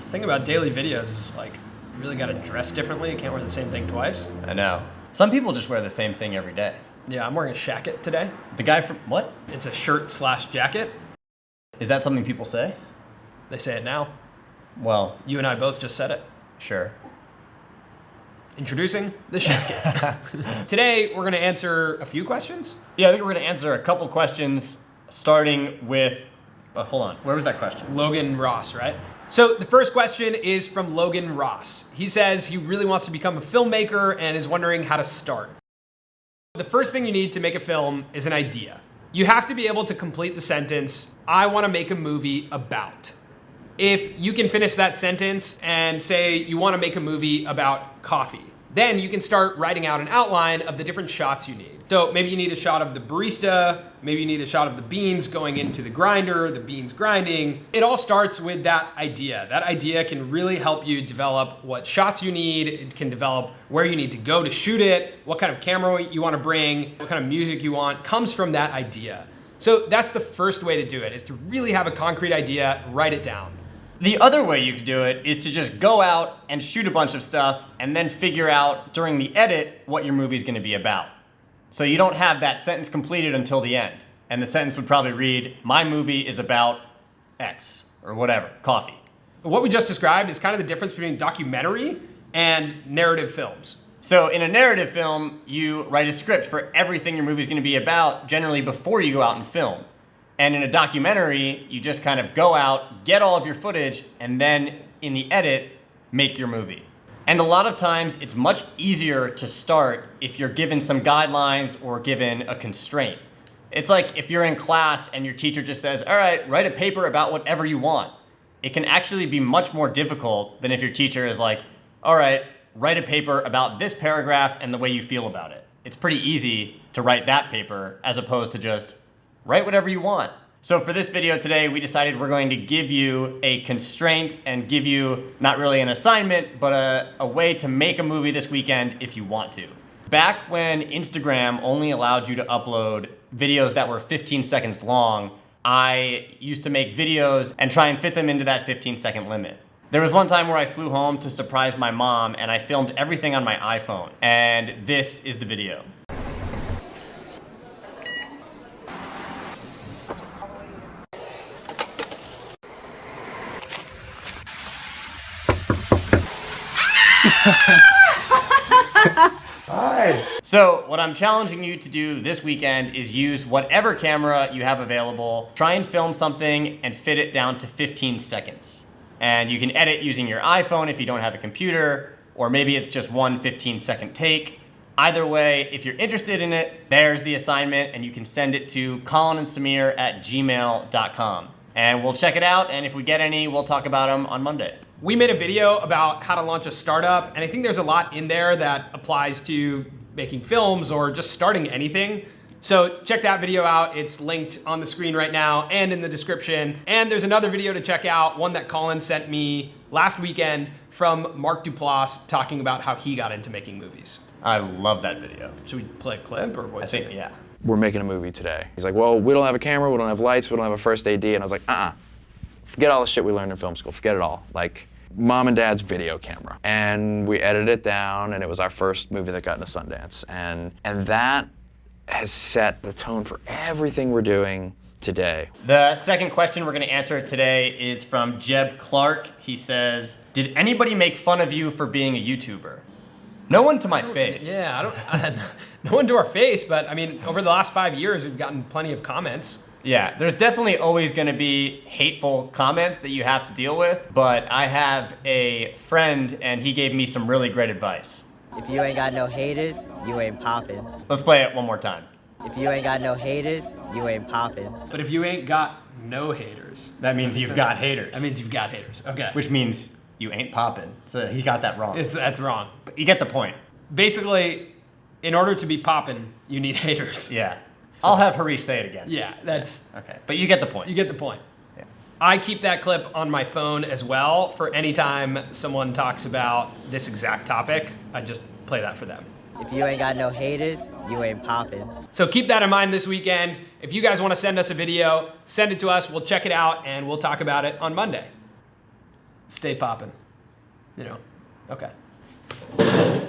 The thing about daily videos is like, you really gotta dress differently. You can't wear the same thing twice. I know. Some people just wear the same thing every day. Yeah, I'm wearing a shacket today. The guy from, what? It's a shirt/jacket. Is that something people say? They say it now. Well, You and I both just said it. sure. Introducing the shacket. Today, we're gonna answer a few questions. Yeah, I think we're gonna answer a couple questions, starting with, hold on, where was that question? Logan Ross, right? So the first question is from Logan Ross. He says he really wants to become a filmmaker and is wondering how to start. The first thing you need to make a film is an idea. You have to be able to complete the sentence, I want to make a movie about. If you can finish that sentence and say you want to make a movie about coffee, then you can start writing out an outline of the different shots you need. So maybe you need a shot of the barista, maybe you need a shot of the beans going into the grinder, the beans grinding. It all starts with that idea. That idea can really help you develop what shots you need. It can develop where you need to go to shoot it, what kind of camera you want to bring, what kind of music you want, comes from that idea. So that's the first way to do it, is to really have a concrete idea, write it down. The other way you could do it is to just go out and shoot a bunch of stuff and then figure out during the edit what your movie's gonna be about. So you don't have that sentence completed until the end. And the sentence would probably read, my movie is about X, or whatever, coffee. What we just described is kind of the difference between documentary and narrative films. So in a narrative film, you write a script for everything your movie's gonna be about, generally before you go out and film. And in a documentary, you just kind of go out, get all of your footage, and then in the edit, make your movie. And a lot of times, it's much easier to start if you're given some guidelines or given a constraint. It's like if you're in class and your teacher just says, all right, write a paper about whatever you want. It can actually be much more difficult than if your teacher is like, all right, write a paper about this paragraph and the way you feel about it. It's pretty easy to write that paper as opposed to just write whatever you want. So for this video today, we decided we're going to give you a constraint and give you not really an assignment, but a way to make a movie this weekend if you want to. Back when Instagram only allowed you to upload videos that were 15 seconds long, I used to make videos and try and fit them into that 15-second limit. There was one time where I flew home to surprise my mom and I filmed everything on my iPhone. And this is the video. Hi. So what I'm challenging you to do this weekend is use whatever camera you have available, try and film something and fit it down to 15 seconds. And you can edit using your iPhone if you don't have a computer, or maybe it's just one 15-second take. Either way, if you're interested in it, there's the assignment and you can send it to colinandsamir@gmail.com. And we'll check it out, and if we get any, we'll talk about them on Monday. We made a video about how to launch a startup, and I think there's a lot in there that applies to making films or just starting anything. So check that video out. It's linked on the screen right now and in the description. And there's another video to check out, one that Colin sent me last weekend from Mark Duplass talking about how he got into making movies. I love that video. Should we play a clip or what? I think, yeah. We're making a movie today. He's like, well, we don't have a camera, we don't have lights, we don't have a first AD. And I was like, forget all the shit we learned in film school, forget it all. Like, mom and dad's video camera. And we edited it down, and it was our first movie that got into Sundance. And that has set the tone for everything we're doing today. The second question we're gonna answer today is from Jeb Clark. He says, did anybody make fun of you for being a YouTuber? No one to my face. Yeah, no one to our face, but I mean, over the last 5 years, we've gotten plenty of comments. Yeah, there's definitely always gonna be hateful comments that you have to deal with, but I have a friend and he gave me some really great advice. If you ain't got no haters, you ain't poppin'. Let's play it one more time. If you ain't got no haters, you ain't poppin'. But if you ain't got no haters. That means you've got haters. That means you've got haters, okay. Which means you ain't poppin'. So he got that wrong. That's wrong. But you get the point. Basically, in order to be poppin', you need haters. Yeah. I'll have Harish say it again. Yeah, that's... Okay, but you get the point. You get the point. Yeah. I keep that clip on my phone as well for any time someone talks about this exact topic. I just play that for them. If you ain't got no haters, you ain't poppin'. So keep that in mind this weekend. If you guys want to send us a video, send it to us. We'll check it out and we'll talk about it on Monday. stay poppin'. You know, okay.